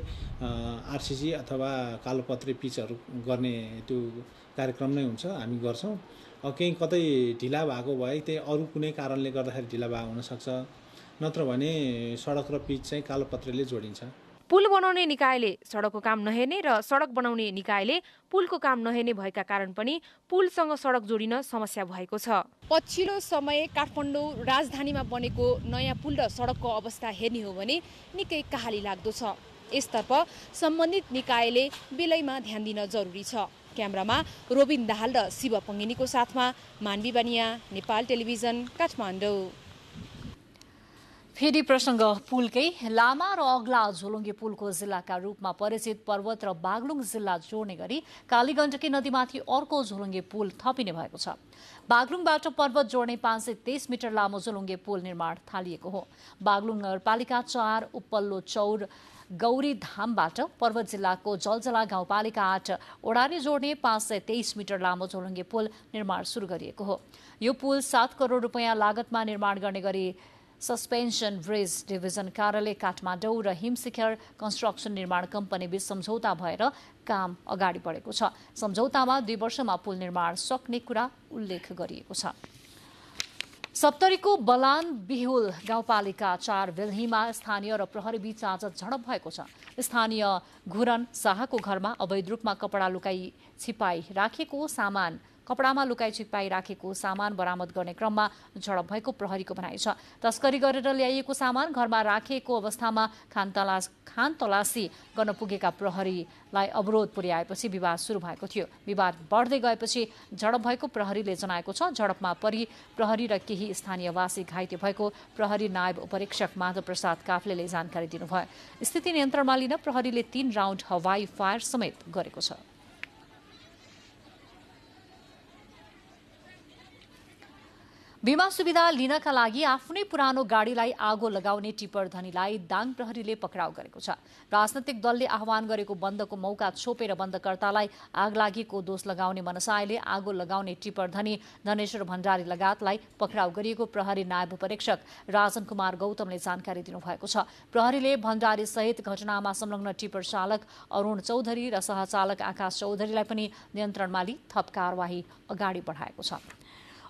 आरसिसी अथवा कालोपत्रे पिचहरू गर्ने त्यो कार्यक्रम नै हुन्छ, हामी गर्छौँ। केही कतै ढिला भएको भए त्यही अरू कुनै कारणले गर्दाखेरि ढिला भएको हुनसक्छ, नत्र भने सडक र पिच चाहिँ कालोपत्रेले जोडिन्छ। पुल बनाउने निकायले सडकको काम नहेर्ने र सडक बनाउने निकायले पुलको काम नहेर्ने भएका कारण पनि पुलसँग सडक जोडिन समस्या भएको छ। पछिल्लो समय काठमाडौँ राजधानीमा बनेको नयाँ पुल र सडकको अवस्था हेर्ने हो भने निकै कहाली लाग्दो छ। यसतर्फ सम्बन्धित निकायले बेलैमा ध्यान दिन जरुरी छ। क्यामेरामा रोबिन दाहाल र शिव पङ्गिनीको साथमा मानवी बानिया, नेपाल टेलिभिजन, काठमाडौँ। फेरि प्रसङ्ग पुलकै। लामा र अग्ला झोलुङ्गे पुलको जिल्लाका रूपमा परिचित पर्वत र बागलुङ जिल्ला जोड्ने गरी कालीगण्डकी नदीमाथि अर्को झोलुङ्गे पुल थपिने भएको छ। बागलुङबाट पर्वत जोड्ने 523 मिटर लामो झोलुङ्गे पुल निर्माण थालिएको हो। बागलुङ नगरपालिका 4 उपल्लो चौर गौरी धामबाट पर्वत जिल्लाको जलजला गाउँपालिका 8 ओडारी जोड्ने 523 मिटर लामो झोलुङ्गे पुल निर्माण सुरु गरिएको हो। यो पुल 7 करोड रुपियाँ लागतमा निर्माण गर्ने गरी सस्पेन्सन ब्रिज डिभिजन कार्यालय काठमाडौँ र हिमशिखर कन्स्ट्रक्सन निर्माण कम्पनी बीच सम्झौता भएर काम अगाडि बढेको छ। सम्झौतामा 2 वर्षमा पुल निर्माण सक्ने कुरा उल्लेख गरिएको छ। सप्तरीको बलान बिहुल गाउँपालिका 4 बेल्हीमा स्थानीय र प्रहरी बीच आज झडप भएको छ। स्थानीय घुरन शाहको घरमा अवैध रूपमा कपडामा लुकाई छिपाई राखेको सामान बरामद गर्ने क्रममा झडप भएको प्रहरीको भनाइ छ। तस्करी गरेर ल्याइएको सामान घरमा राखेको अवस्थामा खान तलासी गर्न पुगेका प्रहरीलाई अवरोध पुर्याएपछि विवाद सुरु भएको थियो। विवाद बढ्दै गएपछि झडप भएको प्रहरीले जनाएको छ। झडपमा प्रहरी र केही स्थानीयवासी घाइते भएको प्रहरी नायब उपरीक्षक माधव प्रसाद काफ्लेले जानकारी दिनुभयो। स्थिति नियन्त्रणमा लिन प्रहरीले 3 राउन्ड हवाई फायर समेत गरेको छ। बीमा सुविधा लिनका लागि आफ्नै पुरानो गाडीलाई आगो लगाउने टिप्पर धनीलाई दाङ प्रहरीले पक्राउ गरेको छ। राजनैतिक दलले आह्वान गरेको बन्दको मौका छोपेर बन्दकर्तालाई आगलागीको दोष लगाउने मनसायले आगो लगाउने टिप्पर धनी धनेश्वर भण्डारी लगायतलाई पक्राउ गरिएको प्रहरी नायब परीक्षक राजन कुमार गौतमले जानकारी दिनुभएको छ। प्रहरीले भण्डारी सहित घटनामा संलग्न टिप्पर चालक अरुण चौधरी र सहचालक आकाश चौधरीलाई पनि नियन्त्रणमा लिई थप कारवाही अगाडि बढाएको छ।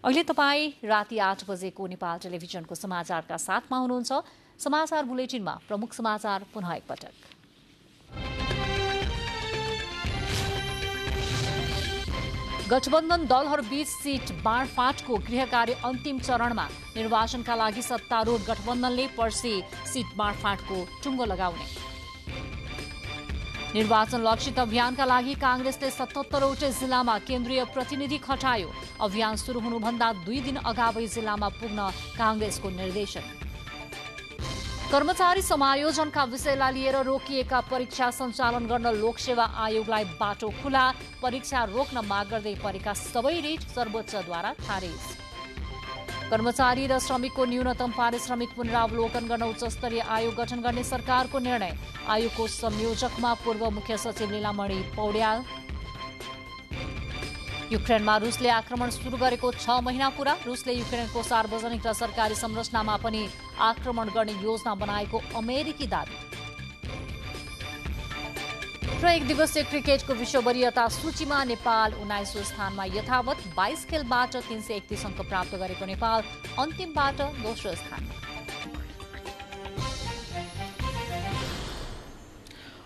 अहिले तपाईँ राति 8 बजेको नेपाल टेलिभिजनको समाचारका साथमा हुनुहुन्छ। समाचार बुलेटिनमा प्रमुख समाचार पुनः एकपटक। गठबन्धन दलहरूबीच सीट बाँडफाँटको गृह कार्य अन्तिम चरणमा। निर्वाचनका लागि सत्तारूढ गठबन्धनले पर्सि सीट बाँडफाँटको टुङ्गो लगाउने। निर्वाचन लक्षित अभियानका लागि कांग्रेसले 77वटै जिल्लामा केन्द्रीय प्रतिनिधि खटायो। अभियान सुरु हुनुभन्दा 2 दिन अगावै जिल्लामा पुग्न कांग्रेसको निर्देशन। कर्मचारी समायोजनका विषयलाई लिएर रोकिएका परीक्षा सञ्चालन गर्न लोकसेवा आयोगलाई बाटो खुला। परीक्षा रोक्न माग गर्दै परेका सबै रिट सर्वोच्चद्वारा खारेज। कर्मचारी र श्रमिकको न्यूनतम पारिश्रमिक पुनरावलोकन गर्न उच्चस्तरीय आयोग गठन गर्ने सरकारको निर्णय। आयोगको संयोजकमा पूर्व मुख्य सचिव लीलामणि पौड्याल। युक्रेनमा रुसले आक्रमण सुरु गरेको 6 महिना पूरा। रुसले युक्रेनको सार्वजनिक र सरकारी संरचनामा पनि आक्रमण गर्ने योजना बनाएको अमेरिकी दावी। र 1 दिवसीय क्रिकेटको विश्व वरियता सूचीमा नेपाल 19औं स्थानमा यथावत। 22 खेलबाट 331 अङ्क प्राप्त गरेको नेपाल अन्तिमबाट दोस्रो स्थानमा।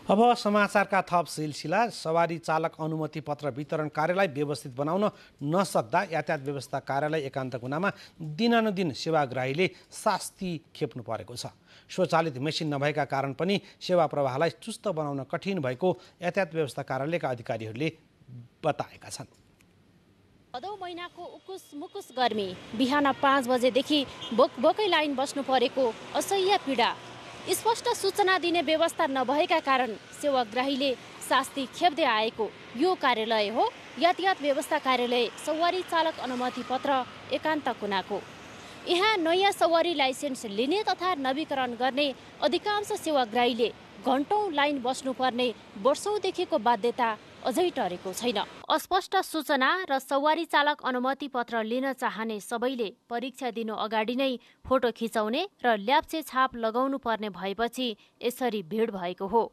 अब समाचारका थप सिलसिला। सवारी चालक अनुमति पत्र वितरण कार्यालय व्यवस्थित बनाउन नसक्दा यातायात व्यवस्था कार्यालय एकान्त कुनामा दिनानुदिन सेवाग्राहीले शास्ति खेप्नु परेको छ। स्वचालित मेसिन नभएका कारण पनि सेवा प्रवाहलाई चुस्त बनाउन कठिन भएको यातायात व्यवस्था कार्यालयका अधिकारीहरूले बताएका छन्। भदौ महिनाको उकुस मुकुस गर्मी, बिहान 5 बजेदेखि बोकबोकै लाइन बस्नु परेको असह्य पीडा, स्पष्ट सूचना दिने व्यवस्था नभएका कारण सेवाग्राहीले शास्ति खेप्दै आएको यो कार्यालय हो यातायात व्यवस्था कार्यालय सवारी चालक अनुमति पत्र एकान्त कुनाको। यहाँ नयाँ सवारी लाइसेन्स लिने तथा नवीकरण गर्ने अधिकांश सेवाग्राहीले घण्टौं लाइन बस्नुपर्ने वर्षौंदेखिको बाध्यता अझै टरेको छैन। अस्पष्ट सूचना र सवारी चालक अनुमति पत्र लिन चाहने सबैले परीक्षा दिनु अगाडि नै फोटो खिचाउने र ल्याप्चे छाप लगाउनु पर्ने भएपछि यसरी भिड भएको हो।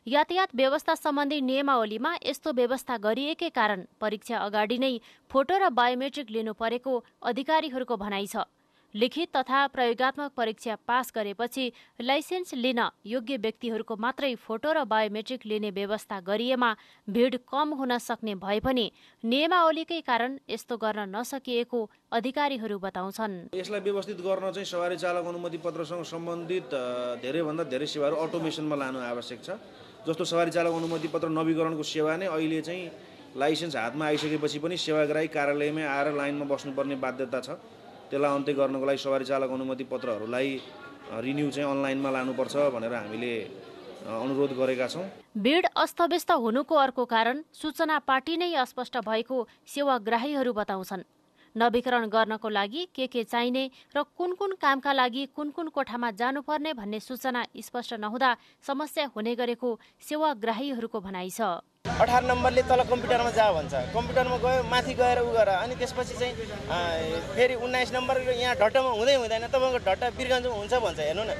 यातायात व्यवस्था सम्बन्धी नियमावलीमा यस्तो व्यवस्था गरिएकै कारण परीक्षा अगाडि नै फोटो र बायोमेट्रिक लिनु परेको अधिकारीहरूको भनाइ छ। लिखित तथा प्रयोगात्मक परीक्षा पास गरेपछि लाइसेन्स लिन योग्य व्यक्तिहरूको मात्रै फोटो र बायोमेट्रिक लिने व्यवस्था गरिएमा भिड कम हुन सक्ने भए पनि नियमावलीकै कारण यस्तो गर्न नसकिएको अधिकारीहरू बताउँछन्। यसलाई व्यवस्थित गर्न चाहिँ सवारी चालक अनुमति पत्रसँग सम्बन्धित धेरैभन्दा धेरै सेवाहरू अटोमेसनमा लानु आवश्यक छ। जस्तो सवारी चालक अनुमति पत्र नवीकरणको सेवा नै अहिले चाहिँ लाइसेन्स हातमा आइसकेपछि पनि सेवाग्राही कार्यालयमै आएर लाइनमा बस्नुपर्ने बाध्यता छ। त्यसलाई अन्त्य गर्नको लागि सवारी चालक अनुमति पत्रहरूलाई रिन्यू चाहिँ अनलाइनमा लानुपर्छ भनेर हामीले अनुरोध गरेका छौँ। भिड अस्तव्यस्त हुनुको अर्को कारण सूचना पाटी नै अस्पष्ट भएको सेवाग्राहीहरू बताउँछन्। नवीकरण गर्नको लागि के चाहिने र कुन कुन कामका लागि कुन कुन कोठामा जानुपर्ने भन्ने सूचना स्पष्ट नहुँदा समस्या हुने गरेको सेवाग्राहीहरूको भनाइ छ। 18 नम्बरले तल कम्प्युटरमा जा भन्छ, कम्प्युटरमा गयो माथि गएर उ गर, अनि त्यसपछि चाहिँ फेरि 19 नम्बर यहाँ ढट्टामा हुँदै हुँदैन, तपाईँको ढट्टा बिरगन्जमा हुन्छ भन्छ। हेर्नु न,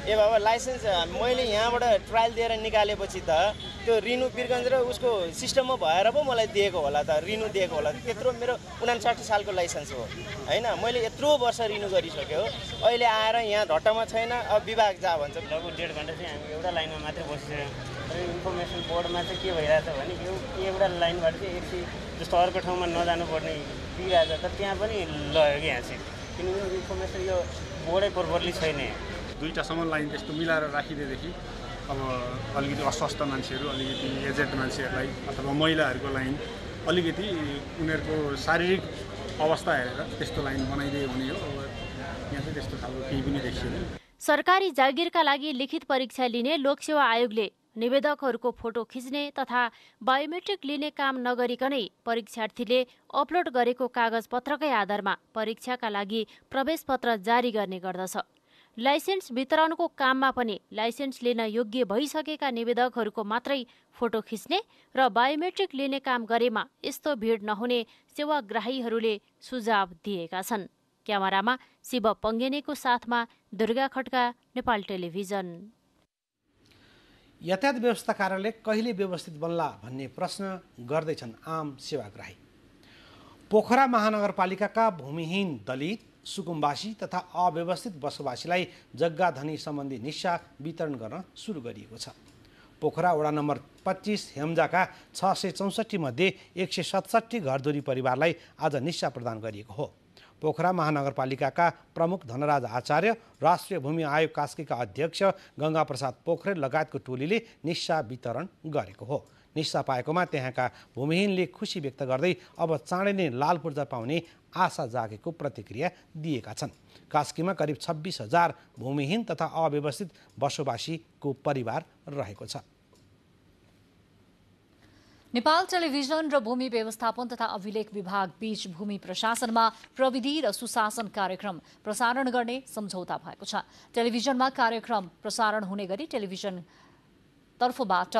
ए बाबा लाइसेन्स मैले यहाँबाट ट्रायल दिएर निकालेपछि त त्यो रिन्यू बिरगन्ज र उसको सिस्टममा भएर पो मलाई दिएको होला त, रिन्यू दिएको होला। त्यत्रो मेरो 59 सालको लाइसेन्स हो होइन, मैले यत्रो वर्ष रिन्यू गरिसक्यो, अहिले आएर यहाँ ढट्टामा छैन, अब विभाग जा भन्छ। लगभग 1.5 घन्टा चाहिँ हामी एउटा लाइनमा मात्रै बसिरहेको इन्फर्मेसन बोर्डमा चाहिँ के भइरहेछ भने एउटा लाइनबाट चाहिँ एकछिन जस्तो अर्को ठाउँमा नजानुपर्ने दिइरहेछ, तर त्यहाँ पनि लग्यो कि यहाँ चाहिँ, किनभने इन्फर्मेसन यो बोर्डै प्रपरली छैन। दुईवटासम्म लाइन त्यस्तो मिलाएर राखिदिएदेखि अब अलिकति अस्वस्थ मान्छेहरू, अलिकति एजेड मान्छेहरूलाई अथवा महिलाहरूको लाइन अलिकति उनीहरूको शारीरिक अवस्था हेरेर त्यस्तो लाइन बनाइदियो हुने हो। यहाँ चाहिँ त्यस्तो खालको केही पनि देखिएन। सरकारी जागिरका लागि लिखित परीक्षा लिने लोकसेवा आयोगले निवेदकहरूको फोटो खिच्ने तथा बायोमेट्रिक लिने काम नगरिकनै परीक्षार्थीले अपलोड गरेको कागजपत्रकै आधारमा परीक्षाका लागि प्रवेश पत्र जारी गर्ने गर्दछ। लाइसेन्स वितरणको काममा पनि लाइसेन्स लिन योग्य भइसकेका निवेदकहरूको मात्रै फोटो खिच्ने र बायोमेट्रिक लिने काम गरेमा यस्तो भिड नहुने सेवाग्राहीहरूले सुझाव दिएका छन्। क्यामेरामा शिव पङ्गेनेको साथमा दुर्गा खड्का, नेपाल टेलिभिजन। यातायात व्यवस्था कार्यालय कहिले व्यवस्थित बन्ला भन्ने प्रश्न गर्दैछन् आम सेवाग्राही। पोखरा महानगरपालिकाका भूमिहीन दलित, सुकुम्बासी तथा अव्यवस्थित बसोबासीलाई जग्गा धनी सम्बन्धी निस्सा वितरण गर्न सुरु गरिएको छ। पोखरा वडा नम्बर 25 हेम्जाका 664 मध्ये 167 घरधुरी परिवारलाई आज निस्सा प्रदान गरिएको हो। पोखरा महानगरपालिकाका प्रमुख धनराज आचार्य, राष्ट्रिय भूमि आयोग कास्कीका अध्यक्ष गंगा प्रसाद पोखरेल लगायतको टोलीले निस्सा वितरण गरेको हो। निस्सा पाएकोमा त्यहाँका भूमिहीनले खुसी व्यक्त गर्दै अब चाँडै नै लाल पूर्जा पाउने आशा जागेको प्रतिक्रिया दिएका छन्। कास्कीमा करिब 26,000 भूमिहीन तथा अव्यवस्थित बसोबासीको परिवार रहेको छ। नेपाल टेलिभिजन र भूमि व्यवस्थापन तथा अभिलेख विभाग बीच भूमि प्रशासनमा प्रविधि र सुशासन कार्यक्रम प्रसारण गर्ने सम्झौता भएको छ। टेलिभिजनमा कार्यक्रम प्रसारण हुने गरी टेलिभिजन तर्फबाट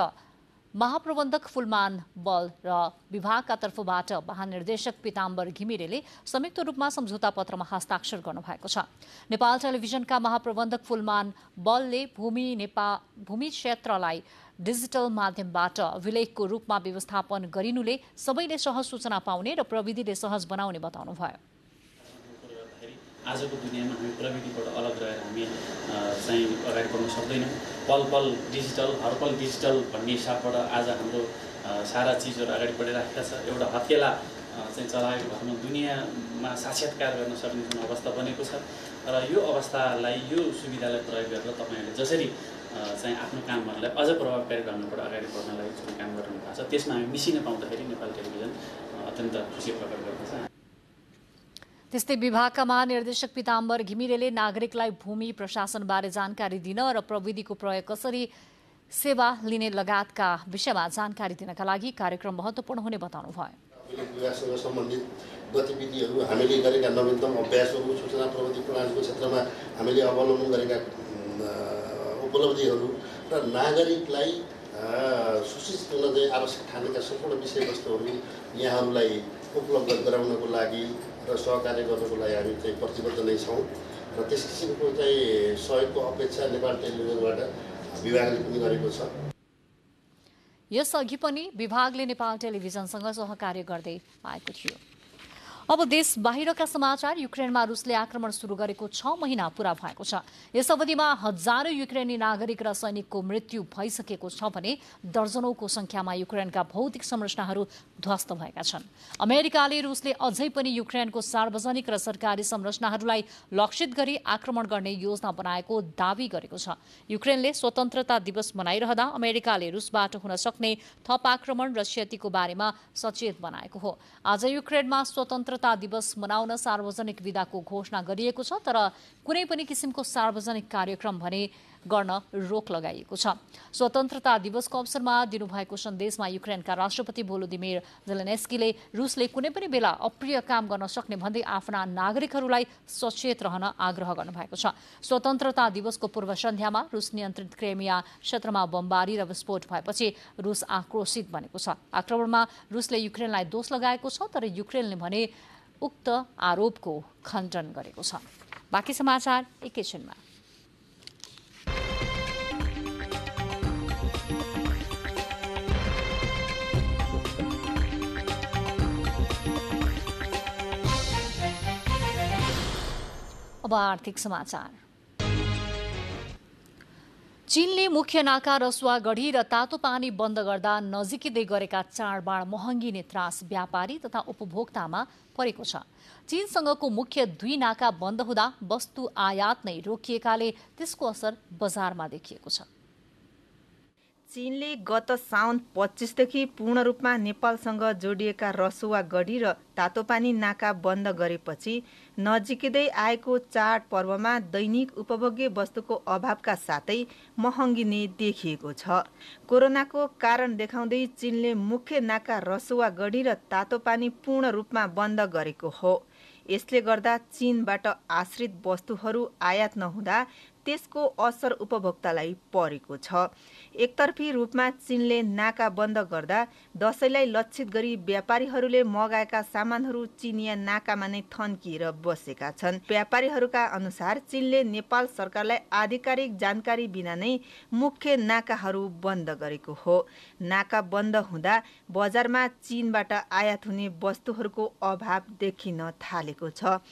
महाप्रबन्धक फुलमान बल र विभागका तर्फबाट महानिर्देशक पीताम्बर घिमिरेले संयुक्त रूपमा सम्झौता पत्रमा हस्ताक्षर गर्नुभएको छ। नेपाल टेलिभिजनका महाप्रबन्धक फुलमान बलले भूमि क्षेत्रलाई डिजिटल माध्यमबाट अभिलेखको रूपमा व्यवस्थापन गरिनुले सबैले सहज सूचना पाउने र प्रविधिले सहज बनाउने बताउनुभयो। आजको दुनियाँमा हामी प्रविधिबाट अलग रहेर हामी चाहिँ अगाडि बढ्न सक्दैनौँ र पल पल डिजिटल हरपल डिजिटल भन्ने हिसाबबाट आज हाम्रो सारा चिजहरू अगाडि बढिरहेका छ। एउटा हत्केला चाहिँ चलाएको भरमा दुनियाँमा साक्षात्कार गर्न सक्ने जुन अवस्था बनेको छ र यो अवस्थालाई यो सुविधालाई प्रयोग गरेर तपाईँहरूले जसरी चाहिँ आफ्नो कामहरूलाई अझ प्रभावकारी ढङ्गबाट अगाडि बढ्नलाई जुन काम गर्नु भएको छ त्यसमा हामी मिसिन पाउँदाखेरि नेपाल टेलिभिजन अत्यन्त खुसी प्रकट गर्दछ। त्यस्तै विभागका महानिर्देशक पीताम्बर घिमिरेले नागरिकलाई भूमि प्रशासनबारे जानकारी दिन र प्रविधिको प्रयोग कसरी सेवा लिने लगायतका विषयमा जानकारी दिनका लागि कार्यक्रम महत्त्वपूर्ण हुने बताउनुभयो। विभागसँग सम्बन्धित गतिविधिहरू हामीले गरेका नवीनतम अभ्यासहरू सूचना प्रविधि प्रणालीको क्षेत्रमा हामीले अवलम्बन गरेका उपलब्धिहरू र नागरिकलाई सूचित हुन चाहिँ आवश्यक ठानेका सम्पूर्ण विषयवस्तुहरू यहाँहरूलाई उपलब्ध गराउनको लागि र सहकार्य गर्नको लागि हामी चाहिँ प्रतिबद्ध नै छौँ र त्यस किसिमको चाहिँ सहयोगको अपेक्षा नेपाल टेलिभिजनबाट विभागले पनि गरेको छ। यसअघि पनि विभागले नेपाल टेलिभिजनसँग सहकार्य गर्दै आएको थियो। अब देश बाहिरका समाचार। युक्रेनमा रुसले आक्रमण सुरु गरेको 6 महिना पूरा भएको छ। यस अवधिमा हजारौं युक्रेनी नागरिक र सैनिकको मृत्यु भइसकेको छ भने दर्जनौंको संख्यामा युक्रेनका भौतिक संरचनाहरू ध्वस्त भएका छन्। अमेरिकाले रुसले अझै पनि युक्रेनको सार्वजनिक र सरकारी संरचनाहरूलाई लक्षित गरी आक्रमण गर्ने योजना बनाएको दावी गरेको छ। युक्रेनले स्वतन्त्रता दिवस मनाइरहँदा अमेरिकाले रुसबाट हुन सक्ने थप आक्रमण र क्षतिको बारेमा सचेत बनाएको हो। आज युक्रेनमा स्वतन्त्रता दिवस मनाउन सार्वजनिक विदाको घोषणा गरिएको छ, तर कुनै पनि किसिमको सार्वजनिक कार्यक्रम भने गर्न रोक लगाइएको छ। स्वतन्त्रता दिवसको अवसरमा दिनुभएको सन्देशमा युक्रेनका राष्ट्रपति भोलोदिमिर जेलेन्स्कीले रुसले कुनै पनि बेला अप्रिय काम गर्न सक्ने भन्दै आफ्ना नागरिकहरूलाई सचेत रहन आग्रह गर्नुभएको छ। स्वतन्त्रता दिवसको पूर्व सन्ध्यामा रुस नियन्त्रित क्रेमिया क्षेत्रमा बमबारी र विस्फोट भएपछि रुस आक्रोशित बनेको छ। आक्रमणमा रुसले युक्रेनलाई दोष लगाएको छ, तर युक्रेनले भने उक्त आरोपको खण्डन गरेको छ। बाँकी समाचार एकैछिनमा। अब आर्थिक समाचार। चीनले मुख्य नाका रसुवागढी र तातो पानी बन्द गर्दा नजिकै गरेका चाडबाड महँगिने त्रास व्यापारी तथा उपभोक्तामा परेको छ। चीनसँगको मुख्य 2 नाका बन्द हुँदा वस्तु आयात नै रोकिएकाले त्यसको असर बजारमा देखिएको छ। चीनले गत साउन 25 देखि पूर्ण रूपमा नेपालसँग जोडिएका रसुवागढी र तातोपानी नाका बन्द गरेपछि नजिकै आएको चाड पर्वमा दैनिक उपभोग्य वस्तुको अभावका साथै महँगिने देखिएको छ। कोरोनाको कारण देखाउँदै चीनले मुख्य नाका रसुवागढी र तातोपानी पूर्ण रूपमा बन्द गरेको हो। यसले गर्दा चीनबाट आश्रित वस्तुहरू आयात नहुँदा त्यसको असर उपभोक्तालाई परेको छ। एकतर्फी रूपमा चीनले नाका बन्द गर्दा दशैंलाई लक्षित गरी व्यापारीहरूले मगाएका सामानहरू चीनिया नाकामा नै थन्किएर बसेका छन्। व्यापारीहरूका अनुसार चीनले नेपाल सरकारलाई आधिकारिक जानकारी बिना नै मुख्य नाकाहरू बन्द गरेको हो। नाका बन्द हुँदा बजारमा चीनबाट आयात हुने वस्तुहरूको अभाव देखिन थालेको छ।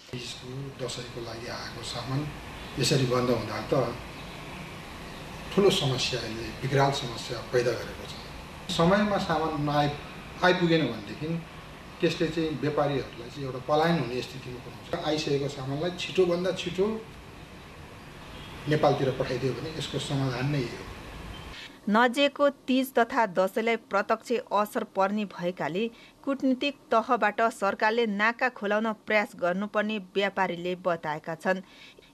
दशैंको लागि आएको सामान यसरी बन्द हुँदा त ठुलो समस्या, यसले विकराल समस्या पैदा गरेको छ। समयमा सामान आइपुगेन भनेदेखि त्यसले चाहिँ व्यापारीहरूलाई चाहिँ एउटा पलायन हुने स्थितिमा पुर्याउँछ। आइसकेको सामानलाई छिटोभन्दा छिटो नेपालतिर पठाइदियो भने यसको समाधान नै हो। नजिकको तीज तथा दशैंलाई प्रत्यक्ष असर पर्ने भएकाले कूटनीतिक तहबाट सरकारले नाका खोलाउन प्रयास गर्नुपर्ने व्यापारीले बताएका छन्।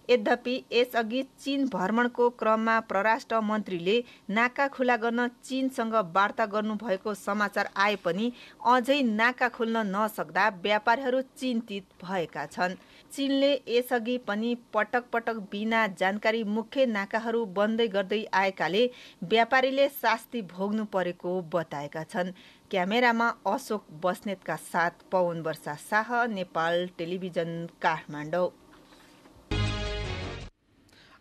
यद्यपि यसअघि चीन भ्रमणको क्रममा परराष्ट्र मन्त्रीले नाका खुला गर्न चीनसँग वार्ता गर्नुभएको समाचार आए पनि अझै नाका खोल्न नसक्दा व्यापारीहरू चिन्तित भएका छन्। चीनले यसअघि पनि पटक पटक बिना जानकारी मुख्य नाकाहरू बन्दै गर्दै आएकाले व्यापारीले शास्ति भोग्नु परेको बताएका छन्। क्यामेरामा अशोक बस्नेतका साथ पवन वर्षा शाह, नेपाल टेलिभिजन, काठमाडौँ।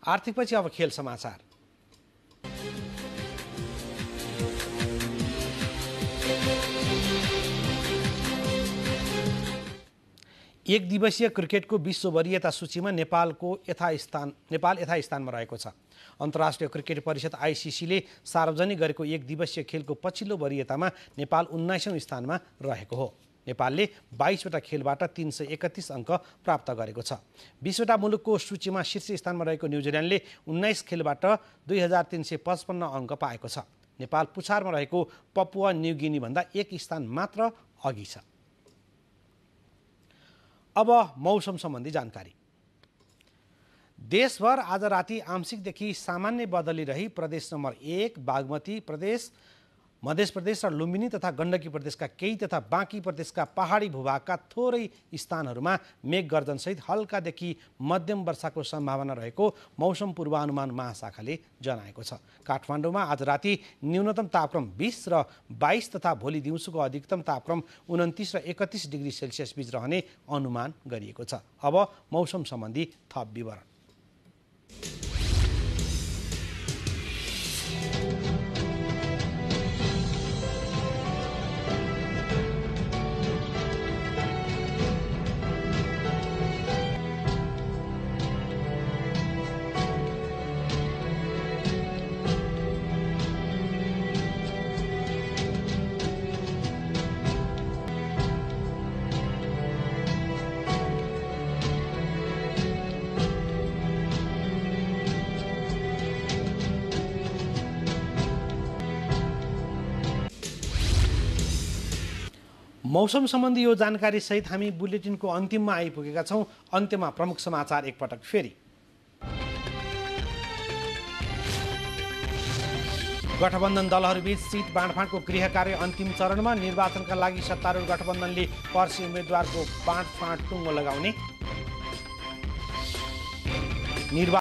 आर्थिकपछि अब खेल समाचार। एक दिवसीय क्रिकेटको विश्व वरियता सूचीमा नेपाल यथास्थानमा रहेको छ। अन्तर्राष्ट्रिय क्रिकेट परिषद आइसिसीले सार्वजनिक गरेको एक दिवसीय खेलको पछिल्लो वरियतामा नेपाल 19औं स्थानमा रहेको हो। नेपालले 22वटा खेलबाट 331 अङ्क प्राप्त गरेको छ। 20वटा मुलुकको सूचीमा शीर्ष स्थानमा रहेको न्युजिल्यान्डले 19 खेलबाट 2355 अङ्क पाएको छ। नेपाल पुछारमा रहेको पपुवा न्युगिनी भन्दा एक स्थान मात्र अघि छ। अब मौसम सम्बन्धी जानकारी। देशभर आज राति आंशिकदेखि सामान्य बदली रही प्रदेश नम्बर 1, बागमती प्रदेश, मध्य प्रदेश र लुम्बिनी तथा गण्डकी प्रदेशका केही तथा बाँकी प्रदेशका पहाडी भूभागका थोरै स्थानहरूमा मेघ गर्जनसहित हल्कादेखि मध्यम वर्षाको सम्भावना रहेको मौसम पूर्वानुमान महाशाखाले जनाएको छ। काठमाडौँमा आज राति न्यूनतम तापक्रम 20 र 22 तथा भोलि दिउँसोको अधिकतम तापक्रम 29 र 31 डिग्री सेल्सियस बीच रहने अनुमान गरिएको छ। अब मौसम सम्बन्धी थप विवरण। मौसम सम्बन्धी यो जानकारी सहित हामी बुलेटिनको अन्तिममा आइपुगेका छौं। अन्त्यमा प्रमुख समाचार एकपटक फेरि। गठबन्धन दलहरूबीच सिट बाँडफाँडको गृह कार्य अन्तिम चरणमा। निर्वाचनका लागि सत्तारूढ गठबन्धनले पर्सी उम्मेद्वारको बाँडफाँड टुङ्गो लगाउने।